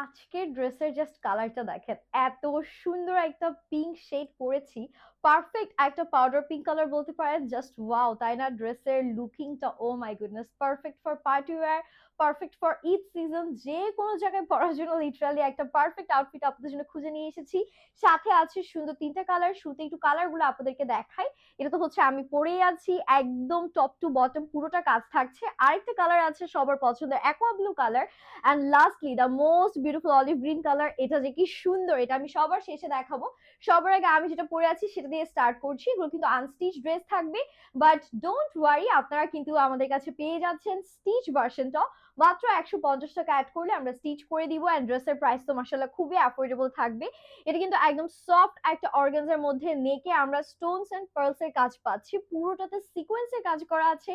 আজকের ড্রেসের জাস্ট কালারটা দেখেন, এত সুন্দর একটা পিঙ্ক শেড করেছি। পারফেক্ট একটা পাউডার পিঙ্ক কালার বলতে পারেন। জাস্ট ওয়াও, তাই না? ড্রেসের লুকিংটা, oh my goodness, perfect for party wear, perfect for Eid season, যে কোনো জায়গায় পরার জন্য লিটারালি একটা পারফেক্ট আউটফিট আপনাদের জন্য খুঁজে নিয়ে এসেছি। সাথে আছে সুন্দর তিনটা কালার। শুরুতে একটু কালার গুলো আপনাদেরকে দেখাই। এটা তো হচ্ছে আমি পরেই আছি, একদম টপ টু বটম পুরোটা কাজ থাকছে। আরেকটা কালার আছে সবার পছন্দের aqua blue colour, and lastly the most beautiful olive green colour. এটা যে কি সুন্দর, এটা আমি সবার শেষে দেখাবো। সবার আগে আমি যেটা পরে আছি সেটা দিয়ে স্টার্ট করছি। এগুলো কিন্তু আনস্টিচ ড্রেস থাকবে, বাট ডোন্ট ওয়ারি, আপনারা কিন্তু আমাদের কাছে পেয়ে যাচ্ছেন স্টিচ ভার্সনটা। মাত্র 150 টাকা অ্যাড করলে আমরা স্টিচ করে দিব, অ্যান্ড ড্রেসের প্রাইস তো মাসাল্লাহ খুবই অ্যাফোর্ডেবল থাকবে। এটা কিন্তু একদম সফট একটা অর্গানজার মধ্যে নেকে আমরা স্টোনস এন্ড পার্লস এর কাজ পাচ্ছি, পুরোটাতে সিকোয়েন্সের কাজ করা আছে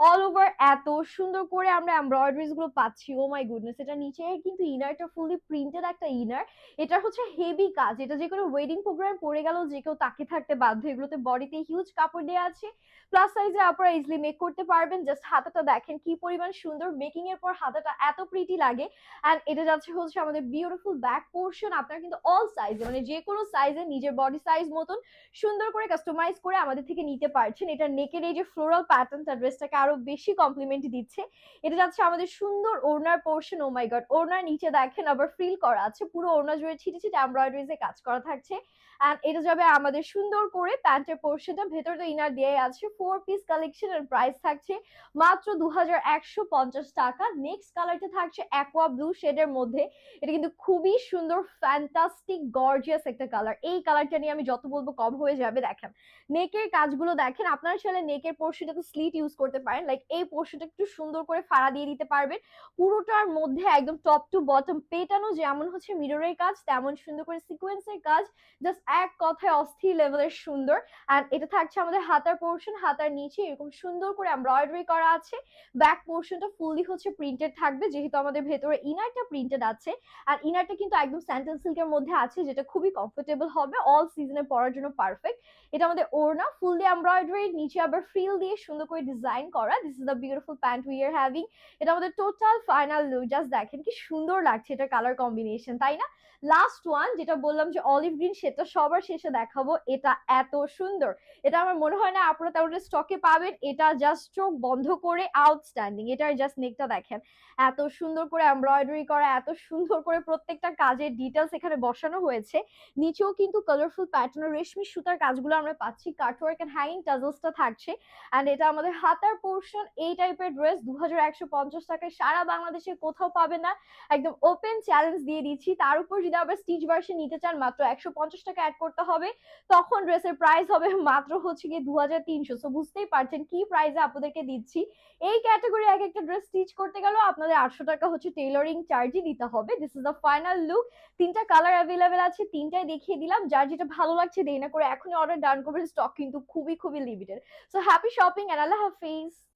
অল ওভার। এত সুন্দর করে আমরা এমব্রয়ডারিজ গুলো পাচ্ছি, ও মাই গুডনেস। এটা নিচে কিন্তু ইনারটা ফুলি প্রিন্টেড একটা ইনার। এটা হচ্ছে হেভি কাজ, এটা যে কোনো ওয়েডিং প্রোগ্রামে পরে গেল যে কেউ তাকিয়ে থাকতে বাধ্য। এগুলোতে বডিতে হিউজ কাপড় দেওয়া আছে, প্লাস সাইজে আপনারা ইজিলি মেক করতে পারবেন। জাস্ট হাতাটা দেখেন কি পরিমাণ সুন্দর, মেকিং এর পর হাতাটা এত প্রিটি লাগে। এন্ড এটা যাচ্ছে হচ্ছে আমাদের বিউটিফুল ব্যাক পোর্শন। আপনারা কিন্তু অল সাইজে, মানে যে কোনো সাইজে নিজের বডি সাইজ মতন সুন্দর করে কাস্টমাইজ করে আমাদের থেকে নিতে পারছেন। এটা নেকের এই যে ফ্লোরাল প্যাটার্নটা ড্রেসটাকে আরো বেশি কমপ্লিমেন্ট দিচ্ছে। এটা যাচ্ছে আমাদের সুন্দর ওড়নার পোর্শন। ও মাই গড, ওড়নার নিচে দেখেন আবার ফ্রিল করা আছে, পুরো ওড়না জুড়ে ছিটে ছিটে এমব্রয়ডারিজ এ কাজ করা থাকছে। এন্ড এটা যাবে আমাদের সুন্দর করে প্যান্টের পোর্শনটা, ভেতর তো ইনার দিয়ে আছে। 4 পিস কালেকশন এর প্রাইস থাকছে মাত্র 2150 টাকা। নেক্সট কালারটা থাকছে অ্যাকোয়া ব্লু শেডের মধ্যে। এটা কিন্তু খুবই সুন্দর, ফ্যান্টাস্টিক গর্জিয়াস একটা কালার। এই কালারটা নিয়ে আমি যত বলবো কম হয়ে যাবে। দেখেন নেকের কাজগুলো দেখেন, আপনারা চাইলে নেকের পোর্শনটাতে স্লিট ইউজ করতে পারেন, লাইক এই পোর্শনটা একটু সুন্দর করে ফাড়া দিয়ে দিতে পারবেন। পুরোটার মধ্যে একদম টপ টু বটম পেটানো, যেমন হচ্ছে মিররের কাজ তেমন সুন্দর করে সিকোয়েন্সের কাজ। জাস্ট এক কথায় অস্থির লেভেলের সুন্দর। এন্ড এটা থাকছে আমাদের হাতার পোর্শন, হাতার নিচে এরকম সুন্দর করে এমব্রয়ডারি করা আছে। ব্যাক পোর্শনটা ফুললি হচ্ছে প্রিন্টেড থাকবে, যেহেতু আমাদের ভেতরে ইনারটা প্রিন্টেড আছে। আর ইনারটা কিন্তু একদম স্যান্টেল সিল্কের মধ্যে আছে, যেটা খুবই কমফোর্টেবল হবে, অল সিজনে পরার জন্য পারফেক্ট। এটা আমাদের ওড়না ফুললি এমব্রয়ডারি, নিচে আবার ফ্রিল দিয়ে সুন্দর করে ডিজাইন করা। This is the beautiful pant we are having. এটা আমাদের টোটাল ফাইনাল লুক। জাস্ট দেখেন কি সুন্দর লাগছে এটা কালার কম্বিনেশন, তাই না? লাস্ট ওয়ান যেটা বললাম যে অলিভ গ্রিন, সেটা সবার শেষে দেখাবো। এটা এত সুন্দর, এটা আমার মনে হয় না আপনারা তেমন স্টকে পাবেন। এটা জাস্ট চোখ বন্ধ করে আউটস্ট্যান্ডিং। এটার জাস্ট নেকটা দেখেন, এত সুন্দর করে এমব্রয়ডারি করা, এত সুন্দর করে প্রত্যেকটা কাজের ডিটেলস এখানে বসানো হয়েছে। নিচেও কিন্তু কালারফুল প্যাটার্নের রেশমি সুতার কাজগুলো আমরা পাচ্ছি, কাটওয়ার্ক এন্ড হ্যাঙ্গিং টাজলসটা থাকছে। এন্ড এটা আমাদের হাতার পোর্শন। এই টাইপের ড্রেস 2150 টাকায় সারা বাংলাদেশে কোথাও পাবে না, একদম ওপেন চ্যালেঞ্জ দিয়ে দিচ্ছি। তার উপর যদি আবার স্টিচ ভার্সন নিতে চান, মাত্র 150 টাকা অ্যাড করতে হবে, তখন ড্রেসের প্রাইস হবে মাত্র হচ্ছে গিয়ে 2300। সো বুঝতেই পারছেন কি প্রাইসে আপনাদেরকে দিচ্ছি। এই ক্যাটাগরি এক একটা ড্রেস স্টিচ করতে গেলেও আপনাদের 800 টাকা হচ্ছে টেইলরিং চার্জই দিতে হবে। This is the final look. তিনটা কালার অ্যাভেলেবেল আছে, তিনটাই দেখিয়ে দিলাম। যার যেটা ভালো লাগছে দেরি না করে এখনই অর্ডার ডান করবেন, স্টক কিন্তু খুবই খুবই limited. So happy shopping and আল্লাহ হাফিজ।